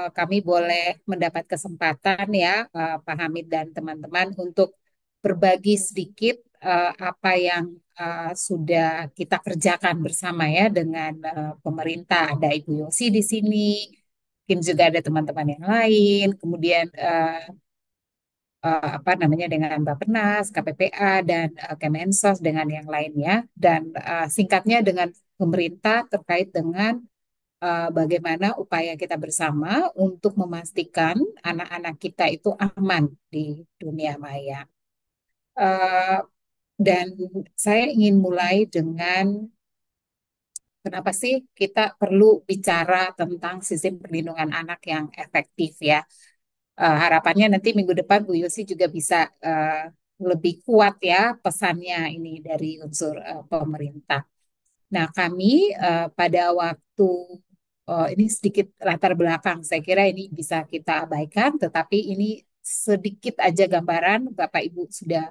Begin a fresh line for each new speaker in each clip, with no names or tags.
kami boleh mendapat kesempatan ya, Pak Hamid dan teman-teman untuk berbagi sedikit apa yang sudah kita kerjakan bersama ya dengan pemerintah. Ada Ibu Yosi di sini, mungkin juga ada teman-teman yang lain, kemudian apa namanya dengan Bappenas, KPPA dan Kemensos dengan yang lainnya. Dan singkatnya dengan pemerintah terkait dengan bagaimana upaya kita bersama untuk memastikan anak-anak kita itu aman di dunia maya. Eh, dan saya ingin mulai dengan kenapa sih kita perlu bicara tentang sistem perlindungan anak yang efektif ya. Harapannya nanti minggu depan Bu Yusi juga bisa lebih kuat ya pesannya ini dari unsur pemerintah. Nah, kami pada waktu ini sedikit latar belakang, saya kira ini bisa kita abaikan, tetapi ini sedikit aja gambaran, Bapak Ibu sudah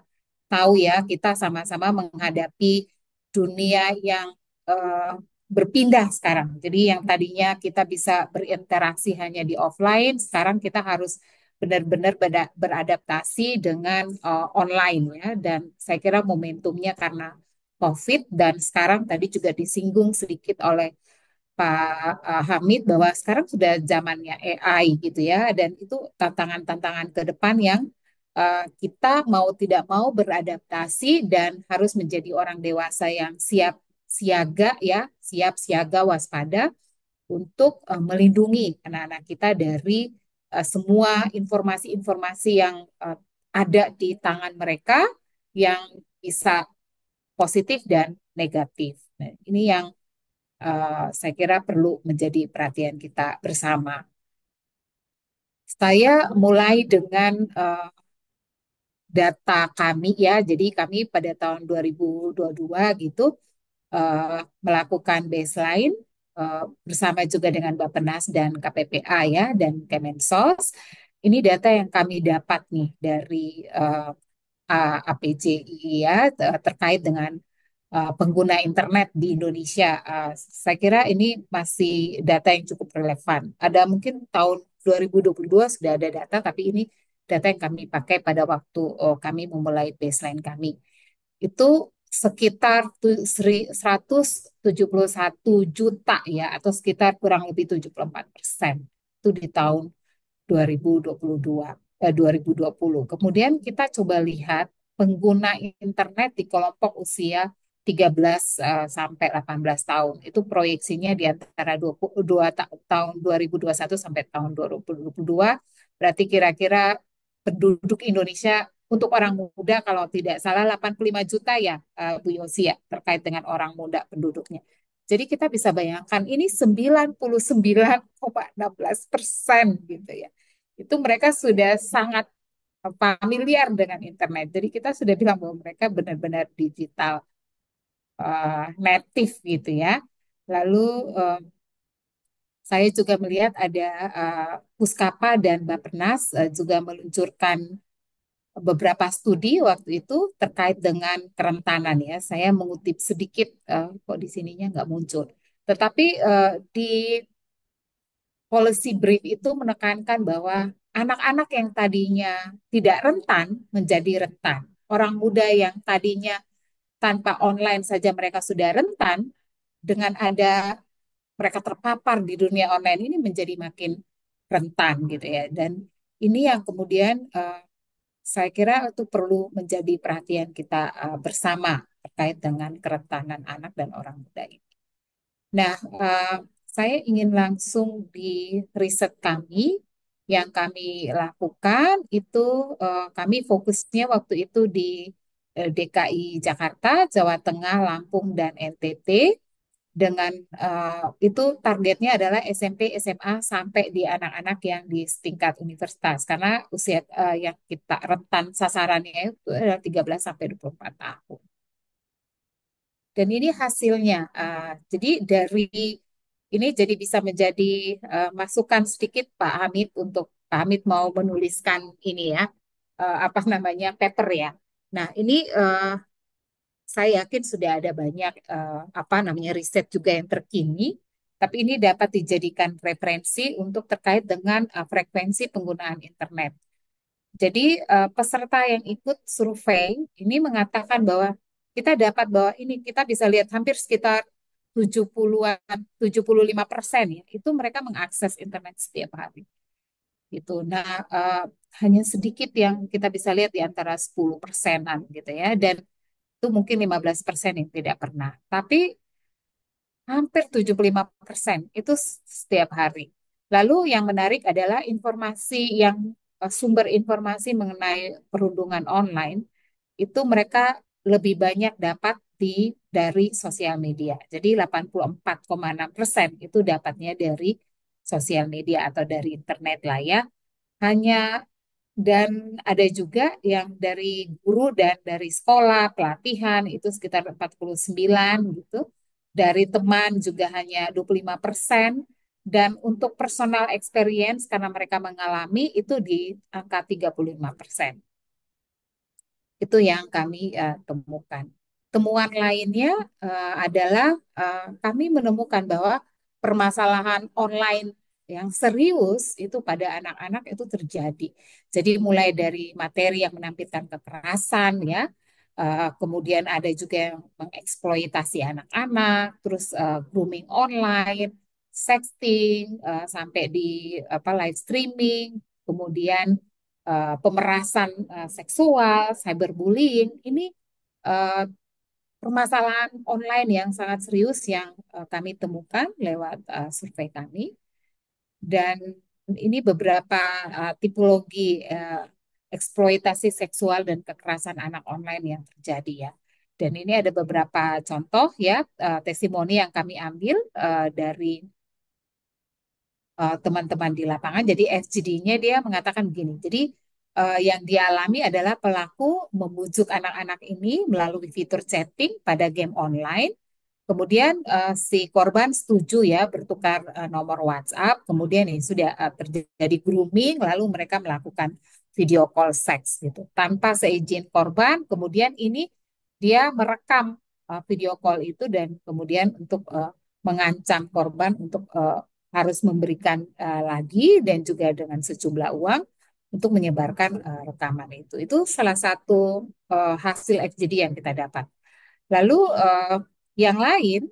tahu ya, kita sama-sama menghadapi dunia yang eh, berpindah sekarang. Jadi yang tadinya kita bisa berinteraksi hanya di offline, sekarang kita harus benar-benar beradaptasi dengan online ya. Dan saya kira momentumnya karena COVID dan sekarang tadi juga disinggung sedikit oleh Pak Hamid bahwa sekarang sudah zamannya AI gitu ya dan itu tantangan-tantangan ke depan yang kita mau tidak mau beradaptasi dan harus menjadi orang dewasa yang siap siaga ya, siap siaga waspada untuk melindungi anak-anak kita dari semua informasi-informasi yang ada di tangan mereka yang bisa positif dan negatif. Nah, ini yang saya kira perlu menjadi perhatian kita bersama. Saya mulai dengan data kami ya, jadi kami pada tahun 2022 gitu melakukan baseline bersama juga dengan Bappenas dan KPPA ya dan Kemensos. Ini data yang kami dapat nih dari APJI ya terkait dengan pengguna internet di Indonesia. Saya kira ini masih data yang cukup relevan. Ada mungkin tahun 2022 sudah ada data, tapi ini data yang kami pakai pada waktu kami memulai baseline kami. Itu sekitar 171 juta ya, atau sekitar kurang lebih 74%. Itu di tahun 2022, 2020. Kemudian kita coba lihat pengguna internet di kelompok usia 13 sampai 18 tahun. Itu proyeksinya di antara 22 tahun 2021 sampai tahun 2022. Berarti kira-kira penduduk Indonesia untuk orang muda kalau tidak salah 85 juta ya Bu Yosi ya terkait dengan orang muda penduduknya. Jadi kita bisa bayangkan ini 99,16% gitu ya. Itu mereka sudah sangat familiar dengan internet. Jadi kita sudah bilang bahwa mereka benar-benar digital native gitu ya. Lalu uh, saya juga melihat ada Puskapa dan Bappenas juga meluncurkan beberapa studi waktu itu terkait dengan kerentanan ya. Saya mengutip sedikit, kok di sininya nggak muncul. Tetapi di policy brief itu menekankan bahwa anak-anak yang tadinya tidak rentan menjadi rentan. Orang muda yang tadinya tanpa online saja mereka sudah rentan, dengan ada mereka terpapar di dunia online ini menjadi makin rentan gitu ya. Dan ini yang kemudian saya kira itu perlu menjadi perhatian kita bersama terkait dengan kerentanan anak dan orang muda ini. Nah, saya ingin langsung di riset kami yang kami lakukan itu kami fokusnya waktu itu di DKI Jakarta, Jawa Tengah, Lampung, dan NTT dengan itu targetnya adalah SMP, SMA sampai di anak-anak yang di tingkat universitas karena usia yang kita rentan sasarannya itu adalah 13 sampai 24 tahun. Dan ini hasilnya. Jadi dari ini jadi bisa menjadi masukan sedikit Pak Hamid untuk Pak Hamid mau menuliskan ini ya, apa namanya paper ya. Nah ini saya yakin sudah ada banyak apa namanya riset juga yang terkini tapi ini dapat dijadikan referensi untuk terkait dengan frekuensi penggunaan internet. Jadi peserta yang ikut survei ini mengatakan bahwa kita dapat bahwa ini kita bisa lihat hampir sekitar 70-an, 75% ya, itu mereka mengakses internet setiap hari. Gitu. Nah, hanya sedikit yang kita bisa lihat di antara 10%-an gitu ya, dan itu mungkin 15% yang tidak pernah. Tapi hampir 75% itu setiap hari. Lalu yang menarik adalah informasi yang sumber informasi mengenai perundungan online itu mereka lebih banyak dapat dari sosial media. Jadi 84,6% itu dapatnya dari sosial media atau dari internet lah ya. Hanya dan ada juga yang dari guru dan dari sekolah, pelatihan itu sekitar 49 gitu. Dari teman juga hanya 25%. Dan untuk personal experience karena mereka mengalami itu di angka 35%. Itu yang kami temukan. Temuan lainnya adalah kami menemukan bahwa permasalahan online yang serius itu pada anak-anak itu terjadi. Jadi mulai dari materi yang menampilkan kekerasan ya, kemudian ada juga yang mengeksploitasi anak-anak, terus grooming online, sexting, sampai di live streaming, kemudian pemerasan seksual, cyberbullying, ini uh, permasalahan online yang sangat serius yang kami temukan lewat survei kami. Dan ini beberapa tipologi eksploitasi seksual dan kekerasan anak online yang terjadi ya. Dan ini ada beberapa contoh ya testimoni yang kami ambil dari teman-teman di lapangan. Jadi FGD-nya dia mengatakan begini. Jadi yang dialami adalah pelaku membujuk anak-anak ini melalui fitur chatting pada game online. Kemudian si korban setuju ya bertukar nomor WhatsApp. Kemudian ini sudah terjadi grooming, lalu mereka melakukan video call seks gitu tanpa seizin korban. Kemudian ini dia merekam video call itu dan kemudian untuk mengancam korban untuk harus memberikan lagi dan juga dengan sejumlah uang untuk menyebarkan rekaman itu. Itu salah satu hasil FGD yang kita dapat. Lalu yang lain,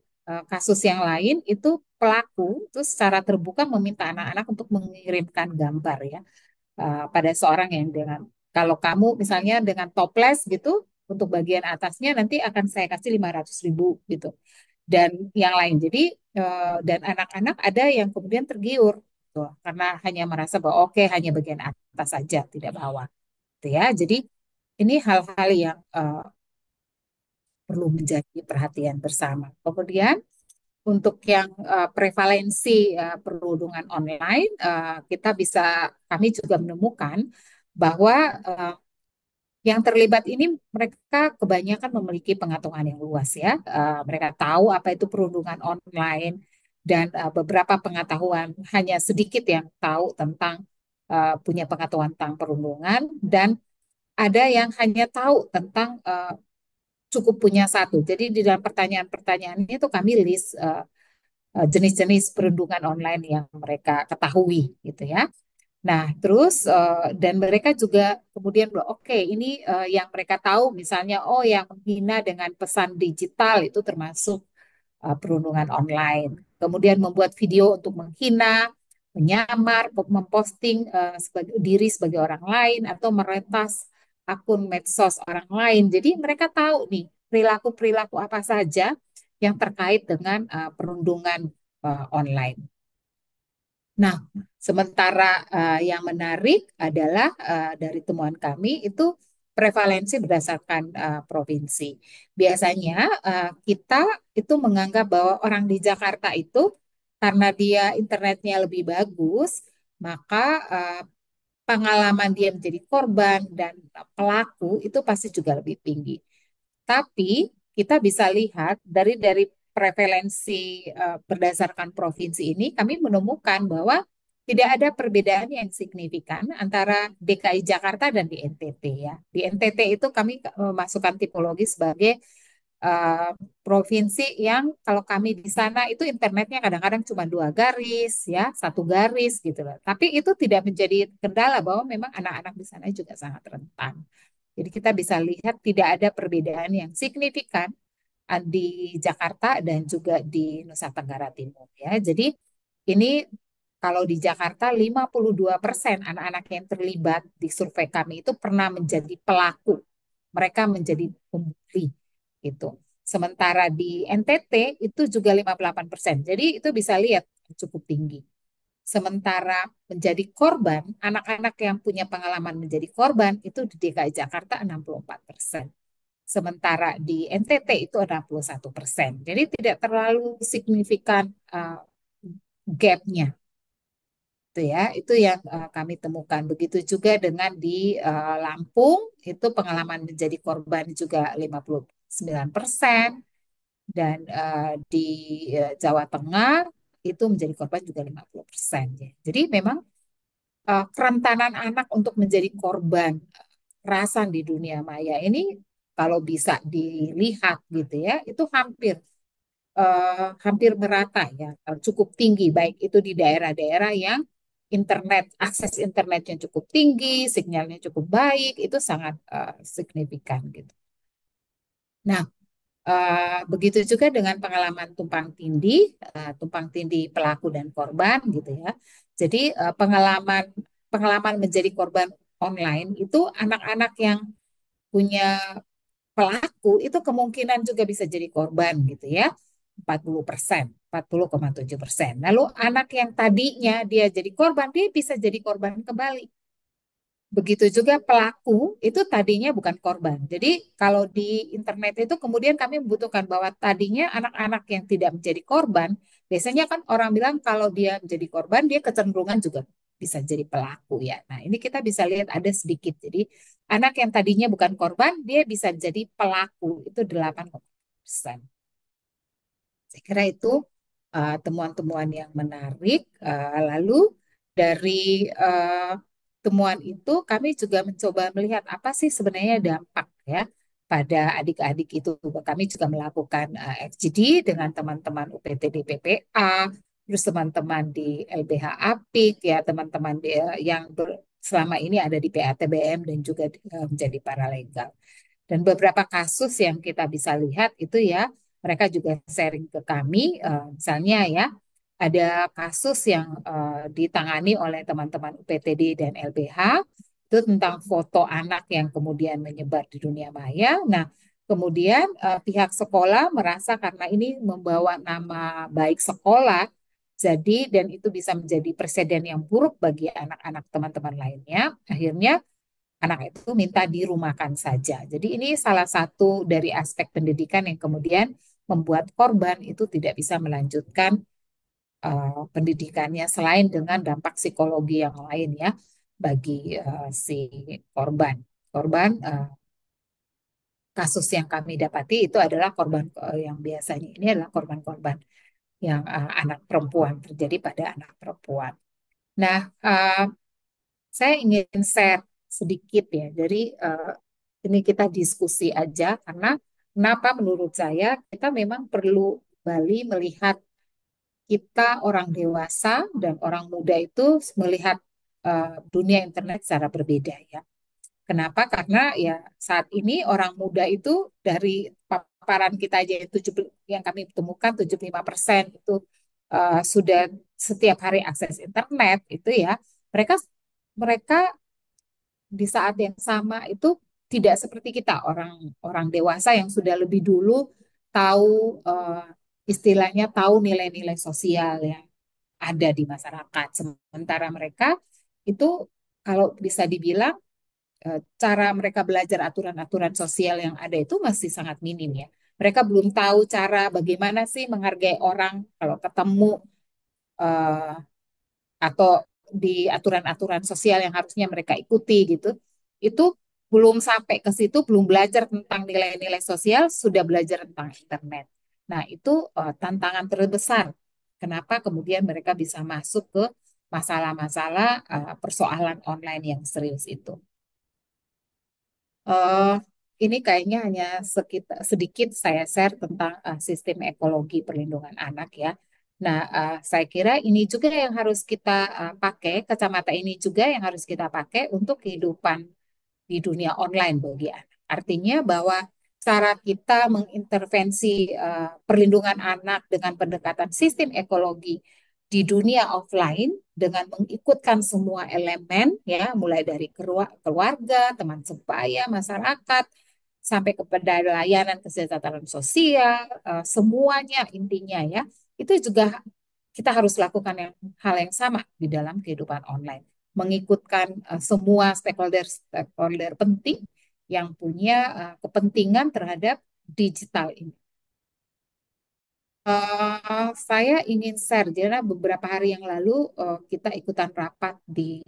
kasus yang lain itu pelaku itu secara terbuka meminta anak-anak untuk mengirimkan gambar ya pada seorang yang dengan kalau kamu misalnya dengan toples gitu untuk bagian atasnya nanti akan saya kasih 500.000 gitu dan yang lain. Jadi dan anak-anak ada yang kemudian tergiur gitu, karena hanya merasa bahwa oke hanya bagian atas saja tidak bawah gitu ya. Jadi ini hal-hal yang perlu menjadi perhatian bersama. Kemudian untuk yang prevalensi perundungan online, kami juga menemukan bahwa yang terlibat ini mereka kebanyakan memiliki pengetahuan yang luas ya. Mereka tahu apa itu perundungan online dan beberapa pengetahuan hanya sedikit yang tahu tentang punya pengetahuan tentang perundungan dan ada yang hanya tahu tentang cukup punya satu. Jadi di dalam pertanyaan-pertanyaan itu kami list jenis-jenis perundungan online yang mereka ketahui gitu ya. Nah, terus dan mereka juga kemudian bilang, oke, ini yang mereka tahu misalnya, oh yang menghina dengan pesan digital itu termasuk perundungan online. Kemudian membuat video untuk menghina, menyamar, memposting diri sebagai orang lain atau meretas akun medsos orang lain. Jadi mereka tahu nih perilaku-perilaku apa saja yang terkait dengan perundungan online. Nah, sementara yang menarik adalah dari temuan kami itu prevalensi berdasarkan provinsi. Biasanya kita itu menganggap bahwa orang di Jakarta itu karena dia internetnya lebih bagus, maka uh, pengalaman dia menjadi korban dan pelaku itu pasti juga lebih tinggi. Tapi kita bisa lihat dari prevalensi berdasarkan provinsi ini, kami menemukan bahwa tidak ada perbedaan yang signifikan antara DKI Jakarta dan di NTT ya. Di NTT itu kami masukkan tipologi sebagai eh, provinsi yang kalau kami di sana itu internetnya kadang-kadang cuma 2 garis ya, 1 garis gitu loh. Tapi itu tidak menjadi kendala bahwa memang anak-anak di sana juga sangat rentan. Jadi kita bisa lihat tidak ada perbedaan yang signifikan di Jakarta dan juga di Nusa Tenggara Timur ya. Jadi ini kalau di Jakarta 52% anak-anak yang terlibat di survei kami itu pernah menjadi pelaku. Mereka menjadi pembuli gitu. Sementara di NTT itu juga 58%. Jadi itu bisa lihat cukup tinggi. Sementara menjadi korban, anak-anak yang punya pengalaman menjadi korban itu di DKI Jakarta 64%. Sementara di NTT itu 61%. Jadi tidak terlalu signifikan gap-nya. Itu ya, itu yang kami temukan. Begitu juga dengan di Lampung, itu pengalaman menjadi korban juga 59%. Dan di Jawa Tengah itu menjadi korban juga 50%. Ya. Jadi memang kerentanan anak untuk menjadi korban kekerasan di dunia maya ini kalau bisa dilihat gitu ya, itu hampir merata ya, cukup tinggi baik itu di daerah-daerah yang akses internetnya cukup tinggi, sinyalnya cukup baik, itu sangat signifikan gitu. Nah, begitu juga dengan pengalaman tumpang tindih pelaku dan korban gitu ya. Jadi pengalaman pengalaman menjadi korban online itu anak-anak yang punya pelaku itu kemungkinan juga bisa jadi korban gitu ya. 40%, 40,7%. Lalu anak yang tadinya dia jadi korban, dia bisa jadi korban kembali. Begitu juga pelaku itu tadinya bukan korban. Jadi kalau di internet itu kemudian kami membutuhkan bahwa tadinya anak-anak yang tidak menjadi korban, biasanya kan orang bilang kalau dia menjadi korban, dia kecenderungan juga bisa jadi pelaku ya. Nah ini kita bisa lihat ada sedikit. Jadi anak yang tadinya bukan korban, dia bisa jadi pelaku. Itu 8,%. Saya kira itu temuan-temuan yang menarik. Lalu dari uh, temuan itu kami juga mencoba melihat apa sih sebenarnya dampak ya pada adik-adik itu. Kami juga melakukan FGD dengan teman-teman UPTD PPA, terus teman-teman di LBH Apik ya, teman-teman yang selama ini ada di PATBM dan juga menjadi paralegal. Dan beberapa kasus yang kita bisa lihat itu ya, mereka juga sharing ke kami, misalnya ya, ada kasus yang ditangani oleh teman-teman UPTD dan LBH, itu tentang foto anak yang kemudian menyebar di dunia maya. Nah, kemudian pihak sekolah merasa karena ini membawa nama baik sekolah, jadi dan itu bisa menjadi presiden yang buruk bagi anak-anak teman-teman lainnya, akhirnya anak itu minta dirumahkan saja. Jadi ini salah satu dari aspek pendidikan yang kemudian membuat korban itu tidak bisa melanjutkan pendidikannya selain dengan dampak psikologi yang lain ya bagi si korban. Korban kasus yang kami dapati itu adalah korban yang biasanya ini adalah korban-korban yang anak perempuan terjadi pada anak perempuan. Nah, saya ingin share sedikit ya. Jadi ini kita diskusi aja karena kenapa menurut saya kita memang perlu kembali melihat kita orang dewasa dan orang muda itu melihat dunia internet secara berbeda ya. Kenapa? Karena ya saat ini orang muda itu dari paparan kita aja yang yang kami temukan 75% itu sudah setiap hari akses internet itu ya. Mereka mereka di saat yang sama itu tidak seperti kita orang orang dewasa yang sudah lebih dulu tahu istilahnya tahu nilai-nilai sosial yang ada di masyarakat. Sementara mereka itu kalau bisa dibilang cara mereka belajar aturan-aturan sosial yang ada itu masih sangat minim ya. Mereka belum tahu cara bagaimana sih menghargai orang kalau ketemu eh, atau di aturan-aturan sosial yang harusnya mereka ikuti gitu, itu belum sampai ke situ, belum belajar tentang nilai-nilai sosial, sudah belajar tentang internet. Nah, itu tantangan terbesar. Kenapa kemudian mereka bisa masuk ke masalah-masalah persoalan online yang serius itu. Eh, ini kayaknya hanya sedikit saya share tentang sistem ekologi perlindungan anak ya. Nah, saya kira ini juga yang harus kita pakai, kacamata ini juga yang harus kita pakai untuk kehidupan di dunia online bagi anak. Artinya bahwa cara kita mengintervensi perlindungan anak dengan pendekatan sistem ekologi di dunia offline dengan mengikutkan semua elemen ya, mulai dari keluarga, teman sebaya, masyarakat sampai kepada layanan kesejahteraan sosial, semuanya intinya ya, itu juga kita harus lakukan hal yang sama di dalam kehidupan online, mengikutkan semua stakeholder penting yang punya kepentingan terhadap digital ini. Saya ingin share, karena beberapa hari yang lalu kita ikutan rapat di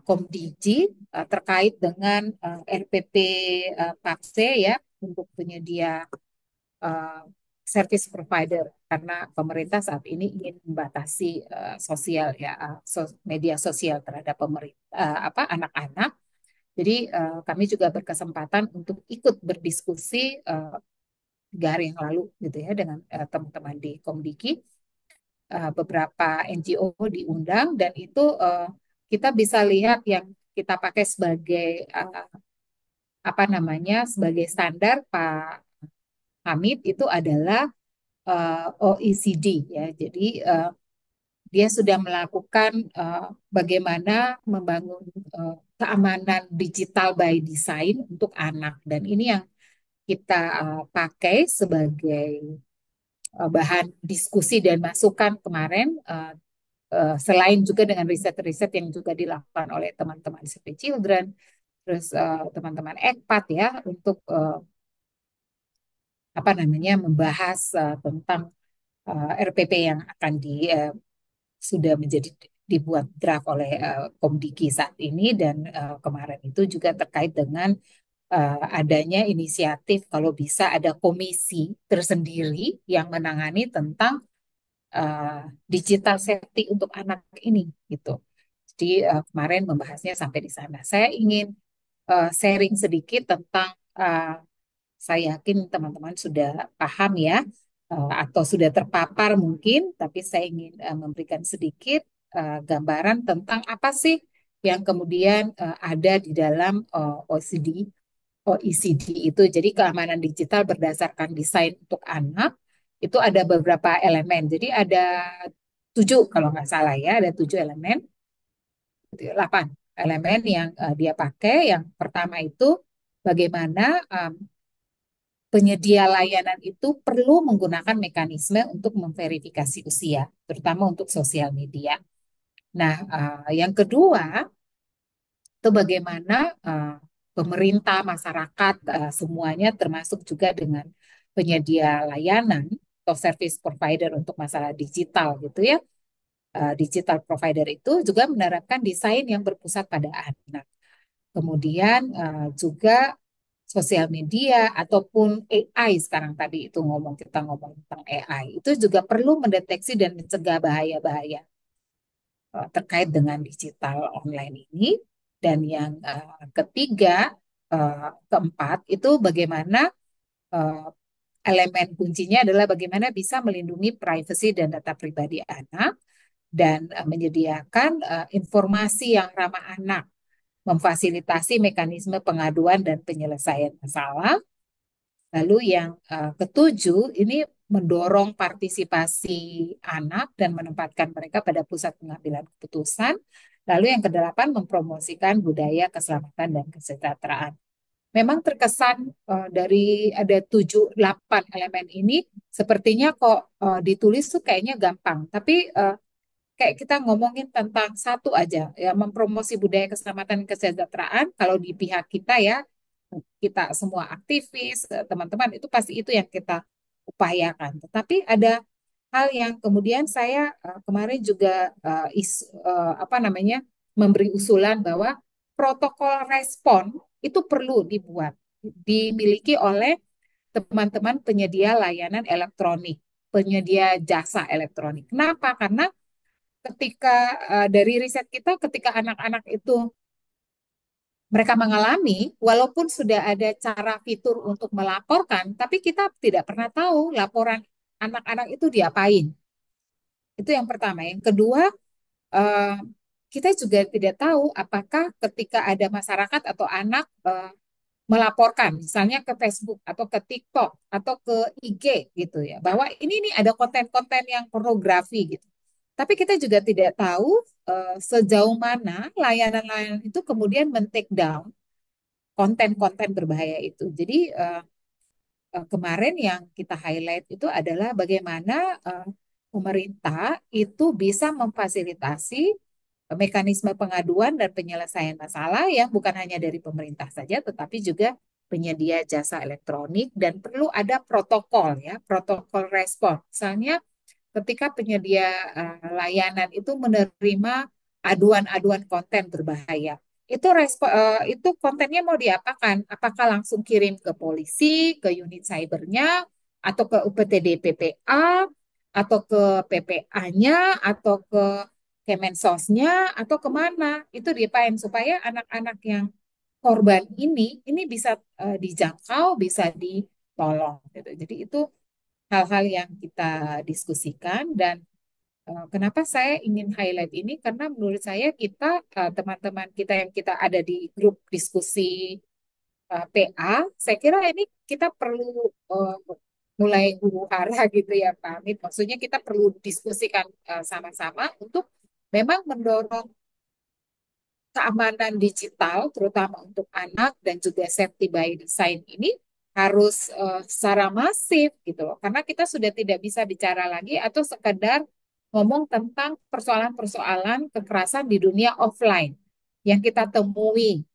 Komdigi terkait dengan RPP PAKSE ya, untuk penyedia uh, service provider, karena pemerintah saat ini ingin membatasi sosial ya, media sosial terhadap pemerintah apa anak-anak. Jadi kami juga berkesempatan untuk ikut berdiskusi 3 hari yang lalu gitu ya dengan teman-teman di Komdiki. Beberapa NGO diundang dan itu kita bisa lihat yang kita pakai sebagai apa namanya sebagai standar Pak Hamid itu adalah OECD ya. Jadi dia sudah melakukan bagaimana membangun keamanan digital by design untuk anak, dan ini yang kita pakai sebagai bahan diskusi dan masukan kemarin, selain juga dengan riset-riset yang juga dilakukan oleh teman-teman Save the Children, terus teman-teman EKPAT ya, untuk apa namanya membahas tentang RPP yang akan sudah menjadi dibuat draft oleh Komdiki saat ini, dan kemarin itu juga terkait dengan adanya inisiatif kalau bisa ada komisi tersendiri yang menangani tentang digital safety untuk anak ini gitu. Jadi kemarin membahasnya sampai di sana. Saya ingin sharing sedikit tentang saya yakin teman-teman sudah paham ya, atau sudah terpapar mungkin, tapi saya ingin memberikan sedikit gambaran tentang apa sih yang kemudian ada di dalam OECD itu. Jadi keamanan digital berdasarkan desain untuk anak itu ada beberapa elemen. Jadi ada 7 kalau nggak salah ya, ada 7 elemen, 8 elemen yang dia pakai. Yang pertama itu bagaimana penyedia layanan itu perlu menggunakan mekanisme untuk memverifikasi usia, terutama untuk sosial media. Nah, yang kedua itu bagaimana uh, pemerintah, masyarakat, semuanya termasuk juga dengan penyedia layanan atau service provider untuk masalah digital gitu ya. Digital provider itu juga menerapkan desain yang berpusat pada anak. Kemudian juga sosial media ataupun AI, sekarang tadi itu kita ngomong tentang AI, itu juga perlu mendeteksi dan mencegah bahaya-bahaya terkait dengan digital online ini. Dan yang ketiga, keempat itu bagaimana uh, elemen kuncinya adalah bagaimana bisa melindungi privasi dan data pribadi anak dan menyediakan informasi yang ramah anak, memfasilitasi mekanisme pengaduan dan penyelesaian masalah. Lalu yang ketujuh ini mendorong partisipasi anak dan menempatkan mereka pada pusat pengambilan keputusan. Lalu yang kedelapan mempromosikan budaya keselamatan dan kesejahteraan. Memang terkesan dari ada 7, 8 elemen ini sepertinya kok ditulis tuh kayaknya gampang, tapi kayak kita ngomongin tentang satu aja ya, mempromosi budaya keselamatan dan kesejahteraan. Kalau di pihak kita ya, kita semua aktivis, teman-teman itu pasti itu yang kita upayakan. Tetapi ada hal yang kemudian saya kemarin juga apa namanya memberi usulan bahwa protokol respon itu perlu dimiliki oleh teman-teman penyedia layanan elektronik, penyedia jasa elektronik. Kenapa? Karena ketika dari riset kita, ketika anak-anak itu mereka mengalami, walaupun sudah ada cara fitur untuk melaporkan, tapi kita tidak pernah tahu laporan anak-anak itu diapain. Itu yang pertama. Yang kedua, eh, kita juga tidak tahu apakah ketika ada masyarakat atau anak melaporkan, misalnya ke Facebook atau ke TikTok atau ke IG gitu ya, bahwa ini ada konten-konten yang pornografi gitu. Tapi kita juga tidak tahu sejauh mana layanan-layanan itu kemudian men-take down konten-konten berbahaya itu. Jadi kemarin yang kita highlight itu adalah bagaimana pemerintah itu bisa memfasilitasi mekanisme pengaduan dan penyelesaian masalah yang bukan hanya dari pemerintah saja, tetapi juga penyedia jasa elektronik dan perlu ada protokol ya, protokol respon. Misalnya ketika penyedia layanan itu menerima aduan-aduan konten berbahaya. Itu kontennya mau diapakan? Apakah langsung kirim ke polisi, ke unit cybernya, atau ke UPTD PPA, atau ke PPA-nya, atau ke Kemensosnya, atau kemana? Itu diapain supaya anak-anak yang korban ini bisa dijangkau, bisa ditolong gitu. Jadi itu hal-hal yang kita diskusikan dan kenapa saya ingin highlight ini karena menurut saya kita teman-teman kita yang kita ada di grup diskusi PA, saya kira ini kita perlu eh, mulai huru hara gitu ya Pak Amit. Maksudnya kita perlu diskusikan sama-sama untuk memang mendorong keamanan digital, terutama untuk anak dan juga safety by design ini harus secara masif gitu loh. Karena kita sudah tidak bisa bicara lagi atau sekedar ngomong tentang persoalan-persoalan kekerasan di dunia offline yang kita temui.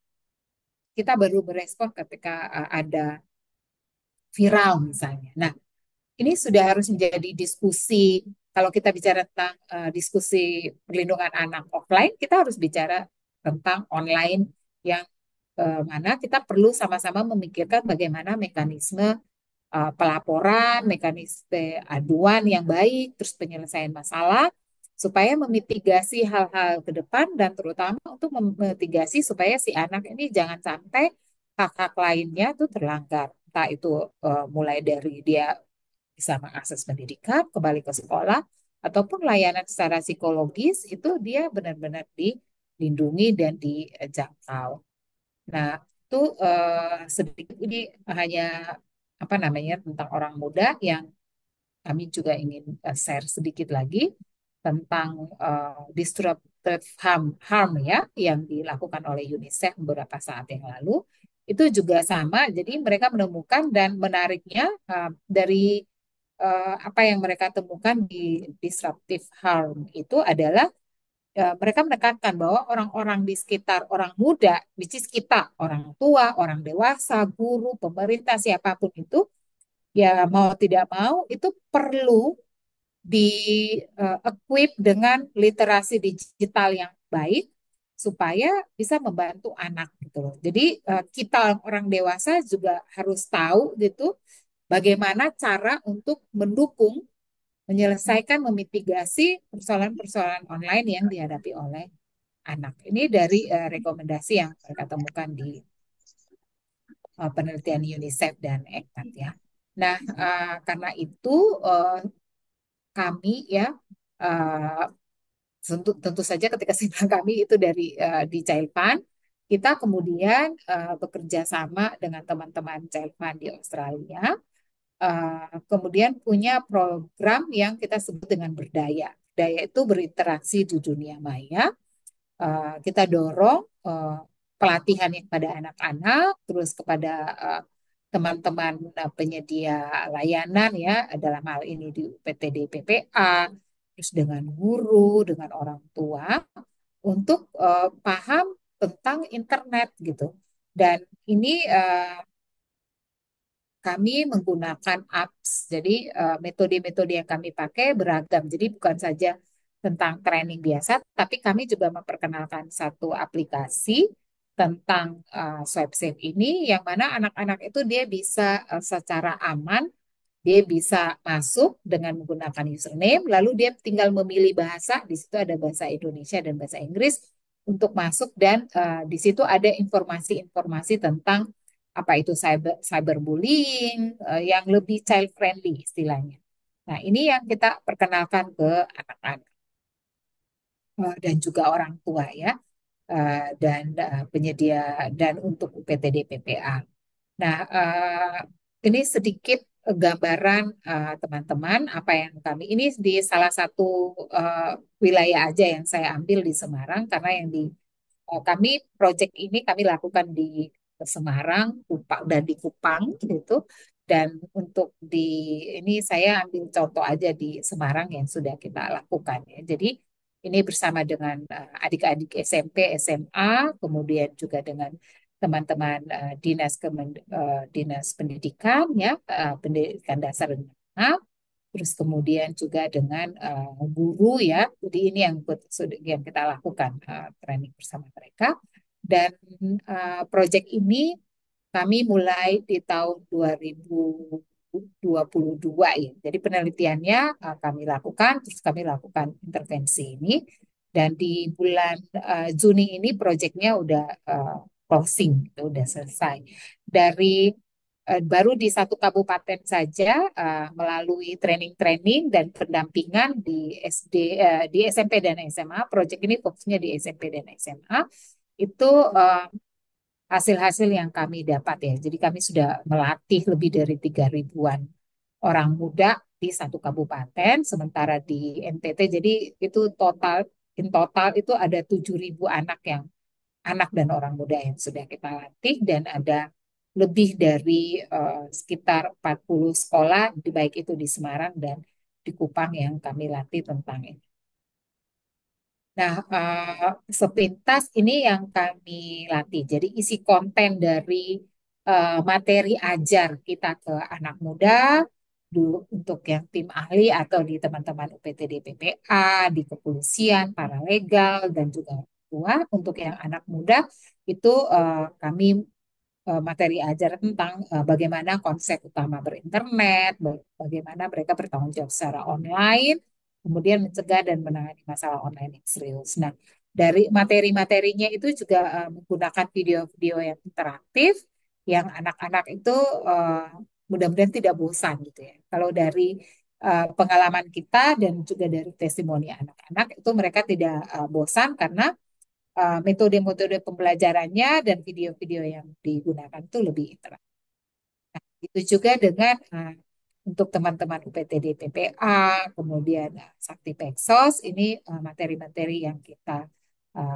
Kita baru berespon ketika ada viral misalnya. Nah, ini sudah harus menjadi diskusi. Kalau kita bicara tentang diskusi perlindungan anak offline, kita harus bicara tentang online yang mana kita perlu sama-sama memikirkan bagaimana mekanisme pelaporan, mekanisme aduan yang baik, terus penyelesaian masalah, supaya memitigasi hal-hal ke depan dan terutama untuk memitigasi supaya si anak ini jangan sampai hak-hak lainnya tuh terlanggar. Entah itu mulai dari dia bisa mengakses pendidikan, kembali ke sekolah, ataupun layanan secara psikologis itu dia benar-benar dilindungi dan dijangkau. Nah, itu sedikit ini hanya apa namanya tentang orang muda yang kami juga ingin share sedikit lagi tentang disruptive harm ya yang dilakukan oleh UNICEF beberapa saat yang lalu. Itu juga sama, jadi mereka menemukan dan menariknya dari apa yang mereka temukan di disruptive harm itu adalah mereka menekankan bahwa orang-orang di sekitar orang muda, which is kita, orang tua, orang dewasa, guru, pemerintah, siapapun itu, ya mau tidak mau itu perlu di-equip dengan literasi digital yang baik supaya bisa membantu anak gitu loh. Jadi kita orang dewasa juga harus tahu gitu bagaimana cara untuk mendukung, menyelesaikan, memitigasi persoalan-persoalan online yang dihadapi oleh anak. Ini dari rekomendasi yang mereka temukan di penelitian UNICEF dan ECPAT ya. Nah, karena itu kami ya uh, tentu saja ketika sidang kami itu dari di Cailpan, kita kemudian bekerja sama dengan teman-teman Cailpan di Australia, kemudian punya program yang kita sebut dengan berdaya. Berdaya itu berinteraksi di dunia maya. Kita dorong pelatihan yang pada anak-anak, terus kepada teman-teman penyedia layanan ya, dalam hal ini di PTD PPA, terus dengan guru, dengan orang tua, untuk paham tentang internet gitu. Dan ini kami menggunakan apps. Jadi metode-metode yang kami pakai beragam. Jadi bukan saja tentang training biasa, tapi kami juga memperkenalkan satu aplikasi tentang Swipe Safe ini, yang mana anak-anak itu dia bisa secara aman, dia bisa masuk dengan menggunakan username, lalu dia tinggal memilih bahasa. Di situ ada bahasa Indonesia dan bahasa Inggris. untuk masuk dan di situ ada informasi-informasi tentang apa itu cyberbullying yang lebih child friendly istilahnya. Nah, ini yang kita perkenalkan ke anak-anak dan juga orang tua ya, dan penyedia dan untuk UPTD PPA. Nah, ini sedikit gambaran teman-teman apa yang kami ini di salah satu eh, wilayah aja yang saya ambil di Semarang karena yang di kami proyek ini kami lakukan di Semarang, Kupang dan di Kupang gitu. Dan untuk di ini saya ambil contoh aja di Semarang yang sudah kita lakukan ya. Jadi ini bersama dengan adik-adik SMP, SMA, kemudian juga dengan teman-teman dinas pendidikan ya, pendidikan dasar dan menengah, terus kemudian juga dengan guru ya. Jadi ini yang kita lakukan training bersama mereka. Dan proyek ini kami mulai di tahun 2022 ya. Jadi penelitiannya kami lakukan, terus kami lakukan intervensi ini. Dan di bulan Juni ini proyeknya udah closing, gitu, udah selesai. Dari baru di satu kabupaten saja melalui training-training dan pendampingan di di SMP dan SMA. Proyek ini fokusnya di SMP dan SMA. Itu hasil-hasil yang kami dapat ya. Jadi kami sudah melatih lebih dari 3 ribuan orang muda di satu kabupaten, sementara di NTT jadi itu total itu ada 7 ribu anak dan orang muda yang sudah kita latih dan ada lebih dari sekitar 40 sekolah, baik itu di Semarang dan di Kupang yang kami latih tentang ini. Nah, sepintas ini yang kami latih. Jadi isi konten dari materi ajar kita ke anak muda, untuk yang tim ahli atau di teman-teman UPTD PPA, di kepolisian, paralegal, dan juga orang tua. Untuk yang anak muda itu kami materi ajar tentang bagaimana konsep utama berinternet, bagaimana mereka bertanggung jawab secara online, kemudian mencegah dan menangani masalah online yang serius. Nah, dari materi-materinya itu juga menggunakan video-video yang interaktif, yang anak-anak itu uh, mudah-mudahan tidak bosan gitu ya. Kalau dari pengalaman kita dan juga dari testimoni anak-anak itu mereka tidak bosan karena metode-metode pembelajarannya dan video-video yang digunakan itu lebih interaktif. Itu juga dengan untuk teman-teman UPTD PPA, kemudian Sakti Peksos, ini materi-materi yang kita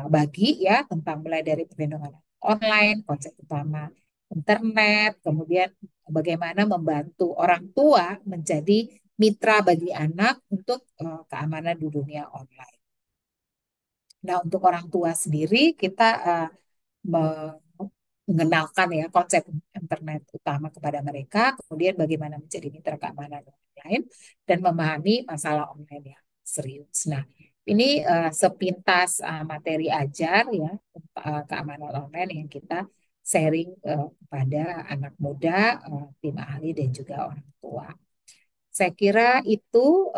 bagi ya tentang mulai dari perlindungan online, konsep utama internet, kemudian bagaimana membantu orang tua menjadi mitra bagi anak untuk keamanan di dunia online. Nah, untuk orang tua sendiri kita mengenalkan ya konsep internet utama kepada mereka, kemudian bagaimana menjadi mitra keamanan online dan memahami masalah online yang serius. Nah, ini sepintas materi ajar ya keamanan online yang kita sharing kepada anak muda, tim ahli dan juga orang tua. Saya kira itu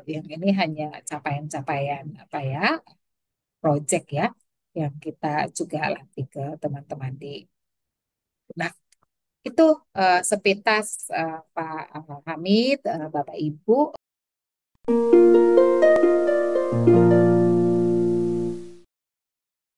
yang ini hanya capaian-capaian apa ya, project ya yang kita juga latih ke teman-teman di. Nah, itu sepintas Pak Hamid, Bapak Ibu